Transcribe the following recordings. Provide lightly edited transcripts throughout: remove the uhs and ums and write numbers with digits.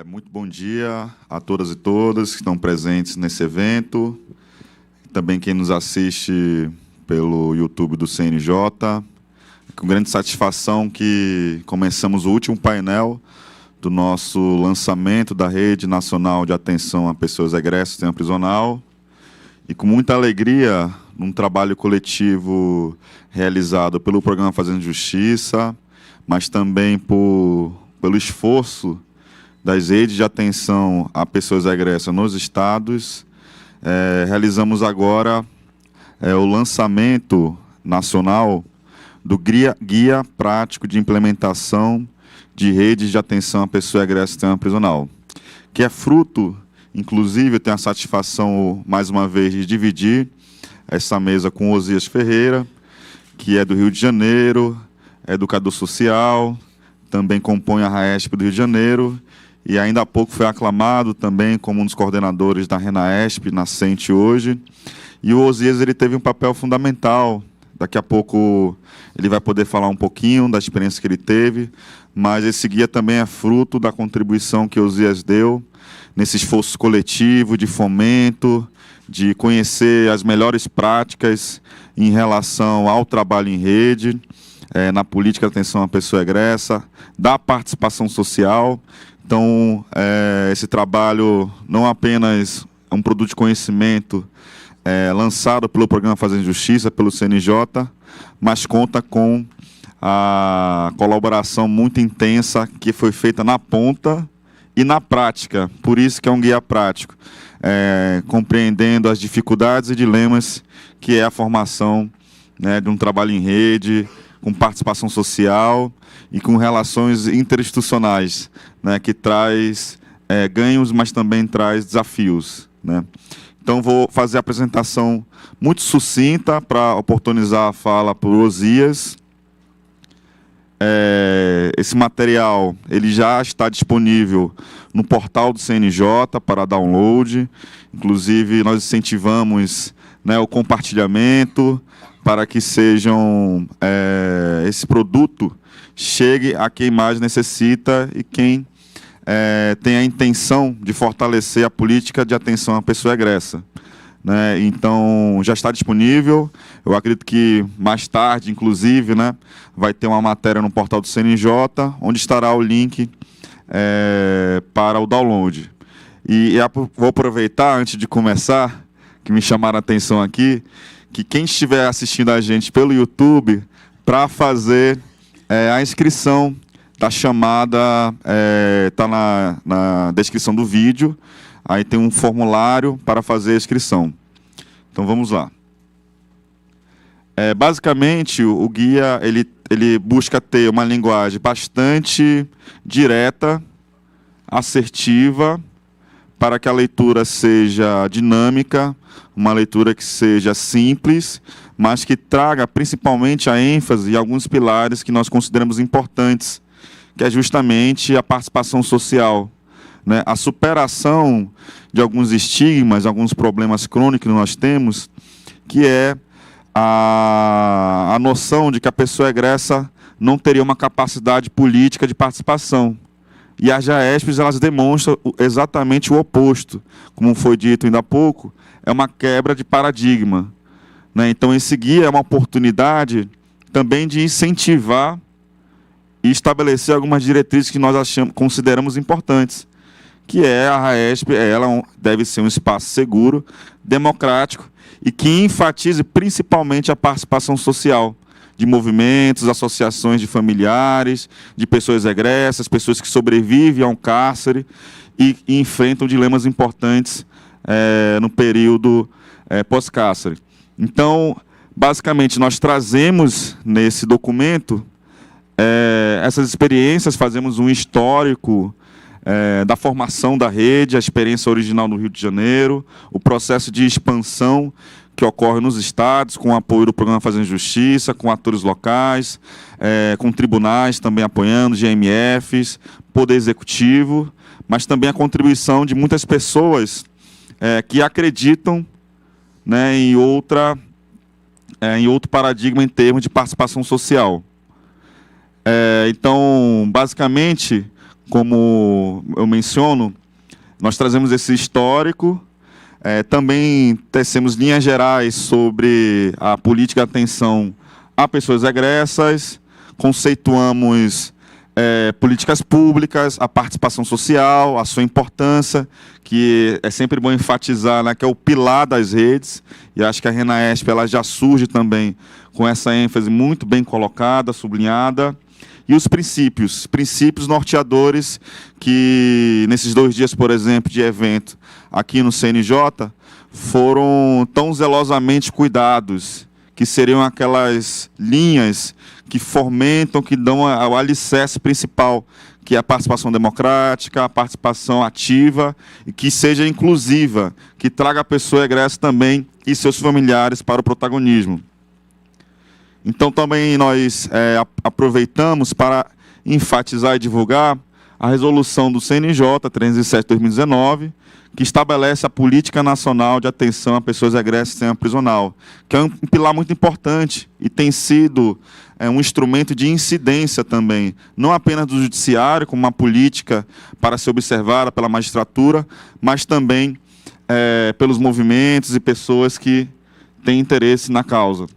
Muito bom dia a todas e todas que estão presentes nesse evento, também quem nos assiste pelo YouTube do CNJ. Com grande satisfação que começamos o último painel do nosso lançamento da Rede Nacional de Atenção a Pessoas Egressas do Sistema Prisional, e com muita alegria, num trabalho coletivo realizado pelo Programa Fazendo Justiça, mas também pelo esforço das redes de atenção a pessoas egressas nos estados, realizamos agora o lançamento nacional do Guia Prático de Implementação de Redes de Atenção a Pessoa Egressa do Sistema Prisional, que é fruto, inclusive, eu tenho a satisfação, mais uma vez, de dividir essa mesa com Osias Ferreira, que é do Rio de Janeiro, é educador social, também compõe a RAESP do Rio de Janeiro, e ainda há pouco foi aclamado também como um dos coordenadores da RENAESP, nascente hoje. E o Osias ele teve um papel fundamental. Daqui a pouco ele vai poder falar um pouquinho da experiência que ele teve, mas esse guia também é fruto da contribuição que o Osias deu nesse esforço coletivo de fomento, de conhecer as melhores práticas em relação ao trabalho em rede, na política de atenção à pessoa egressa, da participação social. Então, esse trabalho não apenas é um produto de conhecimento lançado pelo Programa Fazendo Justiça, pelo CNJ, mas conta com a colaboração muito intensa que foi feita na ponta e na prática. Por isso que é um guia prático, compreendendo as dificuldades e dilemas que é a formação, de um trabalho em rede, com participação social e com relações interinstitucionais, que traz ganhos, mas também traz desafios. Então, vou fazer a apresentação muito sucinta para oportunizar a fala para o Osias. Esse material ele já está disponível no portal do CNJ para download. Inclusive, nós incentivamos o compartilhamento para que esse produto chegue a quem mais necessita e quem tem a intenção de fortalecer a política de atenção à pessoa egressa. Então, já está disponível. Eu acredito que mais tarde, inclusive, vai ter uma matéria no portal do CNJ, onde estará o link para o download. E vou aproveitar, antes de começar, que me chamaram a atenção aqui, que quem estiver assistindo a gente pelo YouTube, para fazer a inscrição da chamada, está na descrição do vídeo, aí tem um formulário para fazer a inscrição. Então, vamos lá. Basicamente, o guia ele busca ter uma linguagem bastante direta, assertiva, para que a leitura seja dinâmica, uma leitura que seja simples, mas que traga principalmente a ênfase em alguns pilares que nós consideramos importantes, que é justamente a participação social, a superação de alguns estigmas, alguns problemas crônicos que nós temos, que é a noção de que a pessoa egressa não teria uma capacidade política de participação. E as JAESPs, elas demonstram exatamente o oposto. Como foi dito ainda há pouco, é uma quebra de paradigma. Então, esse guia é uma oportunidade também de incentivar e estabelecer algumas diretrizes que nós consideramos importantes, que a RAESP ela deve ser um espaço seguro, democrático, e que enfatize principalmente a participação social, de movimentos, associações de familiares, de pessoas egressas, pessoas que sobrevivem a um cárcere e enfrentam dilemas importantes no período pós-cárcere. Então, basicamente, nós trazemos nesse documento essas experiências, fazemos um histórico da formação da rede, a experiência original no Rio de Janeiro, o processo de expansão que ocorre nos estados, com o apoio do Programa Fazendo Justiça, com atores locais, com tribunais também apoiando, GMFs, Poder Executivo, mas também a contribuição de muitas pessoas que acreditam em outro paradigma em termos de participação social. Então, basicamente, como eu menciono, nós trazemos esse histórico, também tecemos linhas gerais sobre a política de atenção a pessoas egressas, conceituamos políticas públicas, a participação social, a sua importância, que é sempre bom enfatizar, né, que é o pilar das redes, e acho que a RENAESP ela já surge também com essa ênfase muito bem colocada, sublinhada. E os princípios norteadores que, nesses 2 dias, por exemplo, de evento aqui no CNJ, foram tão zelosamente cuidados, que seriam aquelas linhas que fomentam, que dão o alicerce principal, que é a participação democrática, a participação ativa, e que seja inclusiva, que traga a pessoa egressa também e seus familiares para o protagonismo. Então, também nós aproveitamos para enfatizar e divulgar a resolução do CNJ 307/2019, que estabelece a Política Nacional de Atenção a Pessoas Egressas em Sistema Prisional, que é um pilar muito importante e tem sido um instrumento de incidência também, não apenas do judiciário, como uma política para ser observada pela magistratura, mas também pelos movimentos e pessoas que têm interesse na causa.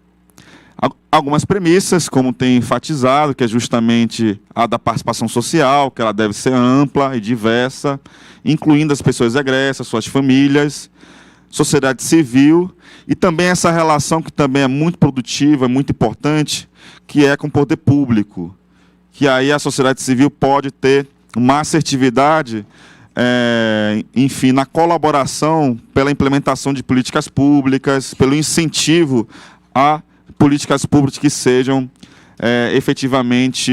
Algumas premissas, como tem enfatizado, que é justamente a da participação social, que ela deve ser ampla e diversa, incluindo as pessoas egressas, suas famílias, sociedade civil, e também essa relação que também é muito produtiva, é muito importante, que é com o poder público, que aí a sociedade civil pode ter uma assertividade, enfim, na colaboração pela implementação de políticas públicas, pelo incentivo a políticas públicas que sejam efetivamente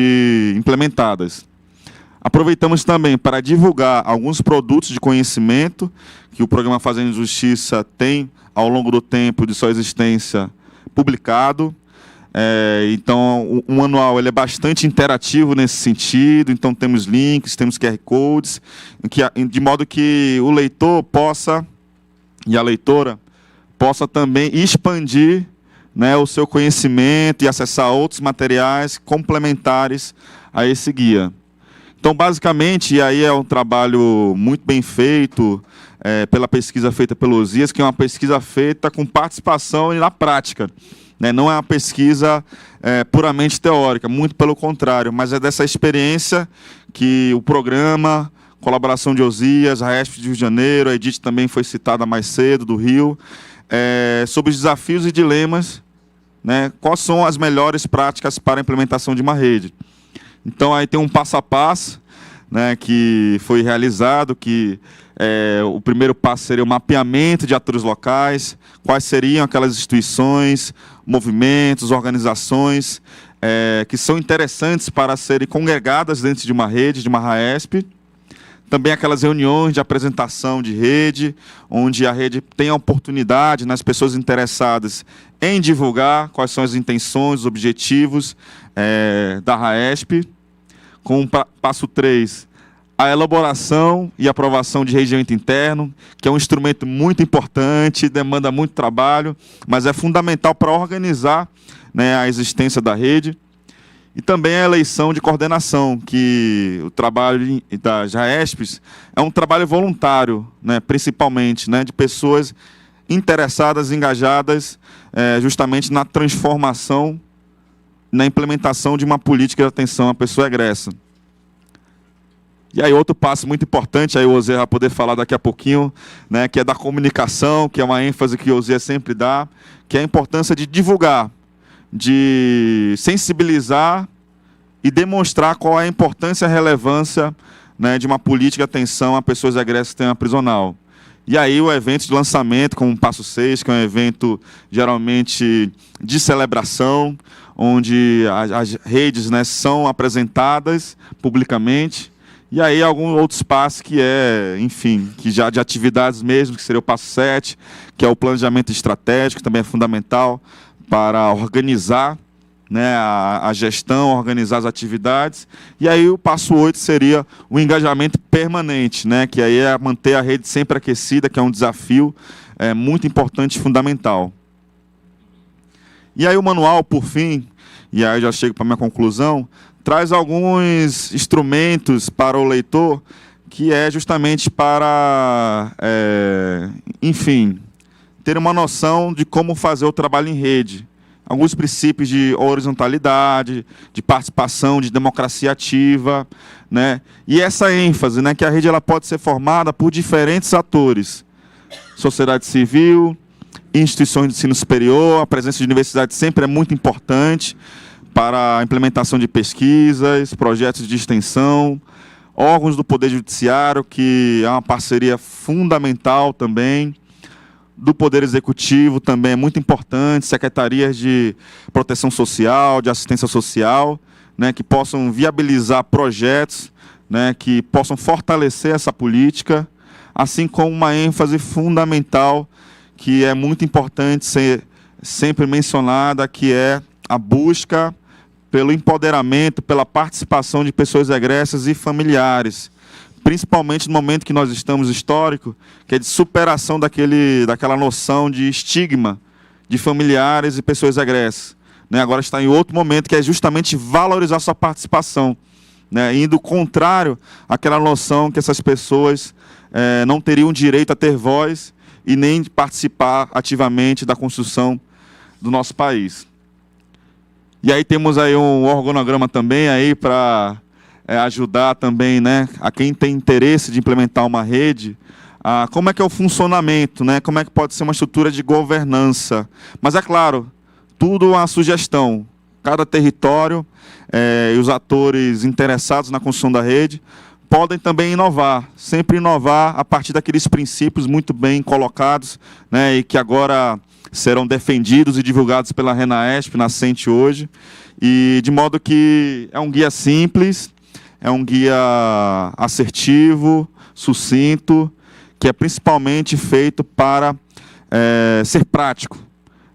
implementadas. Aproveitamos também para divulgar alguns produtos de conhecimento que o programa Fazendo Justiça tem, ao longo do tempo de sua existência, publicado. Então, o manual ele é bastante interativo nesse sentido, então temos links, temos QR Codes, de modo que o leitor possa, e a leitora, possa também expandir, né, o seu conhecimento e acessar outros materiais complementares a esse guia. Então, basicamente, e aí é um trabalho muito bem feito pela pesquisa feita pelo Osias, que é uma pesquisa feita com participação e na prática, né? Não é uma pesquisa puramente teórica, muito pelo contrário, mas é dessa experiência que o programa, colaboração de Osias, a RESP de Rio de Janeiro, a Edith também foi citada mais cedo, do Rio, sobre os desafios e dilemas, né, quais são as melhores práticas para a implementação de uma rede. Então, aí tem um passo a passo, né, que foi realizado, que o primeiro passo seria o mapeamento de atores locais, quais seriam aquelas instituições, movimentos, organizações que são interessantes para serem congregadas dentro de uma rede, de uma RAESP. Também aquelas reuniões de apresentação de rede, onde a rede tem a oportunidade, nas pessoas interessadas, em divulgar quais são as intenções, os objetivos da RAESP. Com o passo 3, a elaboração e aprovação de regimento interno, que é um instrumento muito importante, demanda muito trabalho, mas é fundamental para organizar, né, a existência da rede. E também a eleição de coordenação, que o trabalho das RAESPs é um trabalho voluntário, né, principalmente, né, de pessoas interessadas, engajadas, justamente na transformação, na implementação de uma política de atenção à pessoa egressa. E aí outro passo muito importante, aí o Osias vai poder falar daqui a pouquinho, né, que é da comunicação, que é uma ênfase que o Osias sempre dá, que é a importância de divulgar, de sensibilizar e demonstrar qual é a importância e a relevância, né, de uma política de atenção a pessoas egressas em sistema prisional. E aí o evento de lançamento, como o Passo 6, que é um evento geralmente de celebração, onde as redes, né, são apresentadas publicamente, e aí alguns outros passos que enfim, que já de atividades mesmo, que seria o Passo 7, que é o planejamento estratégico, que também é fundamental para organizar, né, a gestão, organizar as atividades. E aí o passo 8 seria o engajamento permanente, né, que aí é manter a rede sempre aquecida, que é um desafio muito importante e fundamental. E aí o manual, por fim, e aí eu já chego para a minha conclusão, traz alguns instrumentos para o leitor, que é justamente para, enfim, ter uma noção de como fazer o trabalho em rede. Alguns princípios de horizontalidade, de participação, de democracia ativa, né? E essa ênfase, né, que a rede ela pode ser formada por diferentes atores. Sociedade civil, instituições de ensino superior, a presença de universidades sempre é muito importante para a implementação de pesquisas, projetos de extensão, órgãos do Poder Judiciário, que é uma parceria fundamental também, do Poder Executivo também é muito importante, secretarias de proteção social, de assistência social, né, que possam viabilizar projetos, né, que possam fortalecer essa política, assim como uma ênfase fundamental, que é muito importante ser sempre mencionada, que é a busca pelo empoderamento, pela participação de pessoas egressas e familiares, principalmente no momento que nós estamos histórico, que é de superação daquela noção de estigma de familiares e pessoas egressas. Né? Agora está em outro momento, que é justamente valorizar sua participação, né? Indo contrário àquela noção que essas pessoas não teriam direito a ter voz e nem de participar ativamente da construção do nosso país. E aí temos aí um organograma também aí para ajudar também, né, a quem tem interesse de implementar uma rede, como é que é o funcionamento, né, como é que pode ser uma estrutura de governança. Mas é claro, tudo uma sugestão. Cada território e os atores interessados na construção da rede podem também inovar, sempre inovar a partir daqueles princípios muito bem colocados, né, e que agora serão defendidos e divulgados pela RENAESP, nascente hoje, e de modo que é um guia simples, é um guia assertivo, sucinto, que é principalmente feito para ser prático,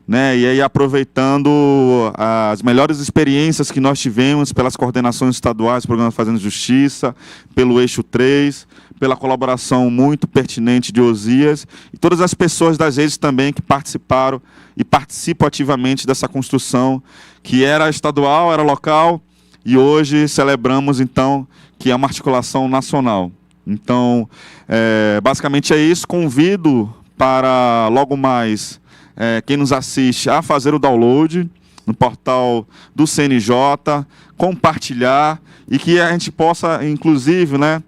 né? E aí aproveitando as melhores experiências que nós tivemos pelas coordenações estaduais, Programa Fazendo Justiça, pelo Eixo 3, pela colaboração muito pertinente de Osias, e todas as pessoas das redes também que participaram e participam ativamente dessa construção, que era estadual, era local, e hoje celebramos, então, que é uma articulação nacional. Então, basicamente é isso. Convido para, logo mais, quem nos assiste a fazer o download no portal do CNJ, compartilhar, e que a gente possa, inclusive, né,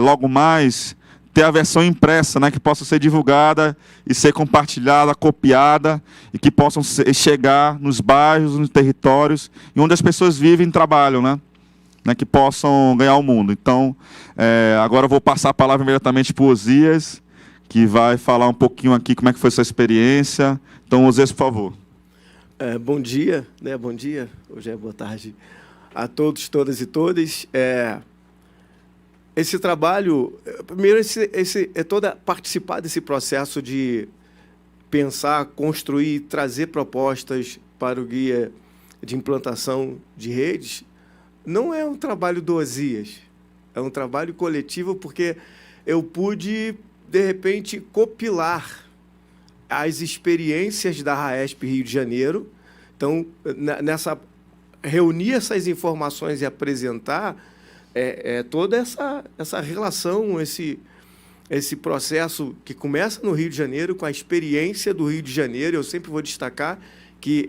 logo mais, ter a versão impressa, né, que possa ser divulgada e ser compartilhada, copiada, e que possam chegar nos bairros, nos territórios, e onde as pessoas vivem e trabalham, né, que possam ganhar o mundo. Então, agora eu vou passar a palavra imediatamente para o Osias, que vai falar um pouquinho aqui como é que foi essa experiência. Então, Osias, por favor. Bom dia, né? Bom dia, hoje é boa tarde a todos, todas e todas. Esse trabalho, primeiro, participar desse processo de pensar, construir, trazer propostas para o guia de implantação de redes, não é um trabalho do Osias, é um trabalho coletivo, porque eu pude, de repente, compilar as experiências da RAESP Rio de Janeiro. Então, reunir essas informações e apresentar toda essa relação, esse processo que começa no Rio de Janeiro, com a experiência do Rio de Janeiro. Eu sempre vou destacar que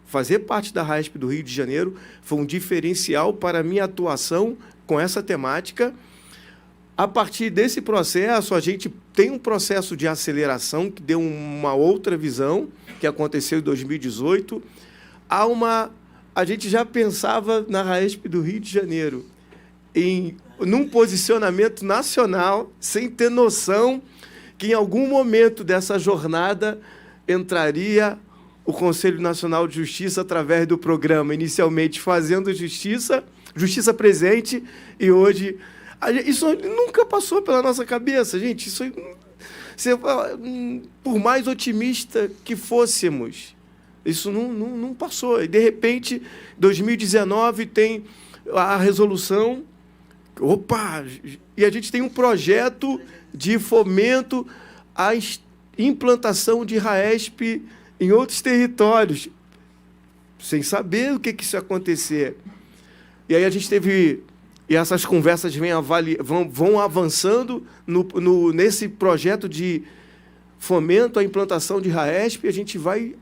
fazer parte da RAESP do Rio de Janeiro foi um diferencial para a minha atuação com essa temática. A partir desse processo, a gente tem um processo de aceleração que deu uma outra visão, que aconteceu em 2018. A gente já pensava na RAESP do Rio de Janeiro num posicionamento nacional, sem ter noção que em algum momento dessa jornada entraria o Conselho Nacional de Justiça através do programa, inicialmente Fazendo Justiça, Justiça Presente, e hoje... Isso nunca passou pela nossa cabeça, gente. Isso, por mais otimista que fôssemos, isso não passou. E, de repente, 2019 tem a resolução. Opa! E a gente tem um projeto de fomento à implantação de RAESP em outros territórios. sem saber o que isso ia acontecer. E aí a gente teve... E essas conversas vão avançando nesse projeto de fomento à implantação de RAESP, a gente vai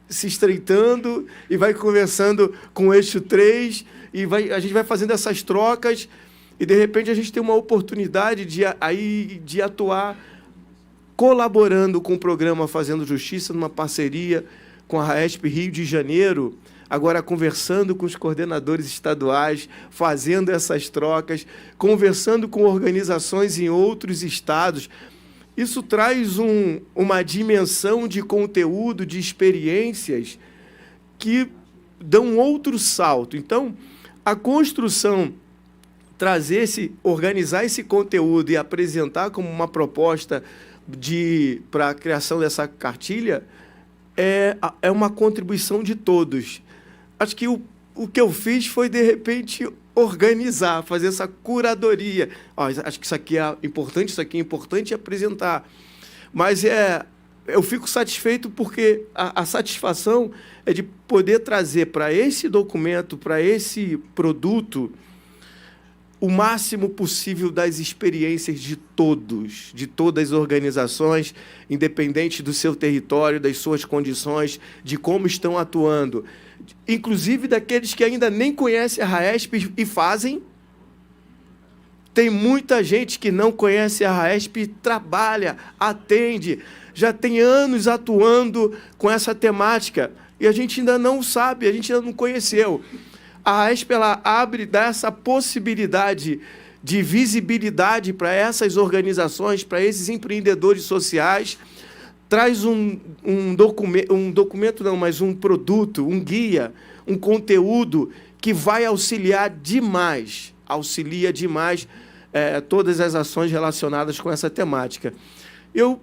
se estreitando e vai conversando com o Eixo 3, e a gente vai fazendo essas trocas, e, de repente, a gente tem uma oportunidade de atuar colaborando com o programa Fazendo Justiça, numa parceria com a RAESP Rio de Janeiro, agora conversando com os coordenadores estaduais, fazendo essas trocas, conversando com organizações em outros estados. Isso traz uma dimensão de conteúdo, de experiências que dão outro salto. Então, a construção, organizar esse conteúdo e apresentar como uma proposta para a criação dessa cartilha é uma contribuição de todos. Acho que o que eu fiz foi, de repente, organizar, fazer essa curadoria. Acho que isso aqui é importante apresentar. Mas eu fico satisfeito porque a satisfação é de poder trazer para esse documento, para esse produto, o máximo possível das experiências de todos, de todas as organizações, independente do seu território, das suas condições, de como estão atuando, inclusive daqueles que ainda nem conhecem a RAESP e fazem. Tem muita gente que não conhece a RAESP, trabalha, atende, já tem anos atuando com essa temática, e a gente ainda não sabe, a gente ainda não conheceu. A RAESP, ela dá essa possibilidade de visibilidade para essas organizações, para esses empreendedores sociais, traz um produto, um guia, um conteúdo que vai auxilia demais todas as ações relacionadas com essa temática. Eu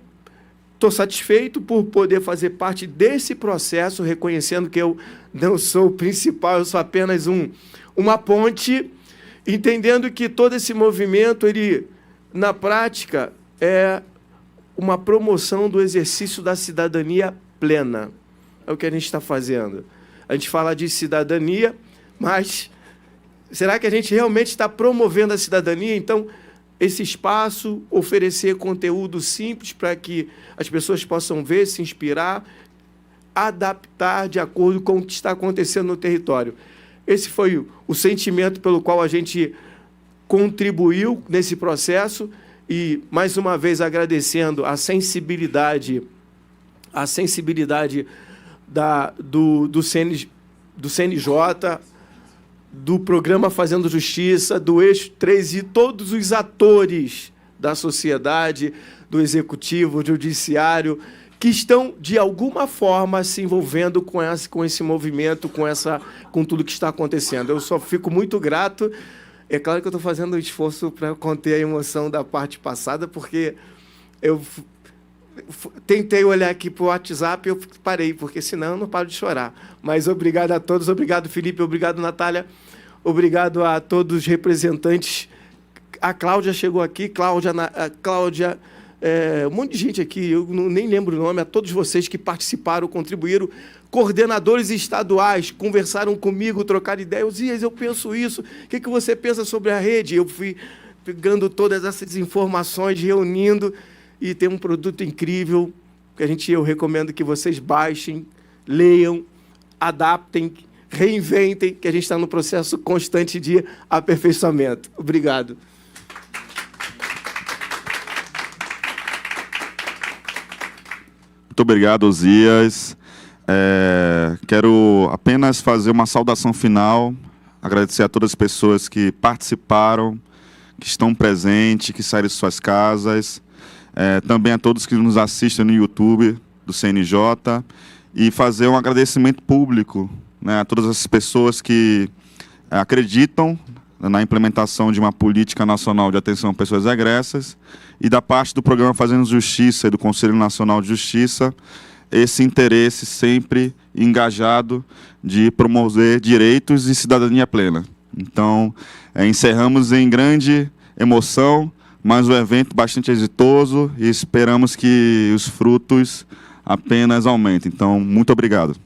estou satisfeito por poder fazer parte desse processo, reconhecendo que eu não sou o principal, eu sou apenas uma ponte, entendendo que todo esse movimento, ele, na prática, é uma promoção do exercício da cidadania plena. É o que a gente está fazendo. A gente fala de cidadania, mas será que a gente realmente está promovendo a cidadania? Então, esse espaço, oferecer conteúdo simples para que as pessoas possam ver, se inspirar, adaptar de acordo com o que está acontecendo no território. Esse foi o sentimento pelo qual a gente contribuiu nesse processo e, mais uma vez, agradecendo a sensibilidade do CNJ, do programa Fazendo Justiça, do Eixo 3 e todos os atores da sociedade, do Executivo, do Judiciário, que estão, de alguma forma, se envolvendo com esse movimento, com tudo que está acontecendo. Eu só fico muito grato. É claro que eu estou fazendo um esforço para conter a emoção da parte passada, porque eu tentei olhar aqui para o WhatsApp e eu parei, porque senão eu não paro de chorar. Mas obrigado a todos, obrigado, Felipe, obrigado, Natália, obrigado a todos os representantes. A Cláudia chegou aqui, Cláudia, um monte de gente aqui, eu nem lembro o nome, a todos vocês que participaram, contribuíram, coordenadores estaduais, conversaram comigo, trocaram ideias. Zias, eu penso isso, o que você pensa sobre a rede? Eu fui pegando todas essas informações, reunindo, e tem um produto incrível, que eu recomendo que vocês baixem, leiam, adaptem, reinventem, que a gente está no processo constante de aperfeiçoamento. Obrigado. Muito obrigado, Zias. Quero apenas fazer uma saudação final, agradecer a todas as pessoas que participaram, que estão presentes, que saíram de suas casas, também a todos que nos assistem no YouTube do CNJ, e fazer um agradecimento público, né, a todas as pessoas que acreditam na implementação de uma política nacional de atenção a pessoas egressas, e da parte do programa Fazendo Justiça e do Conselho Nacional de Justiça, esse interesse sempre engajado de promover direitos e cidadania plena. Então, encerramos em grande emoção, mas um evento bastante exitoso, e esperamos que os frutos apenas aumentem. Então, muito obrigado.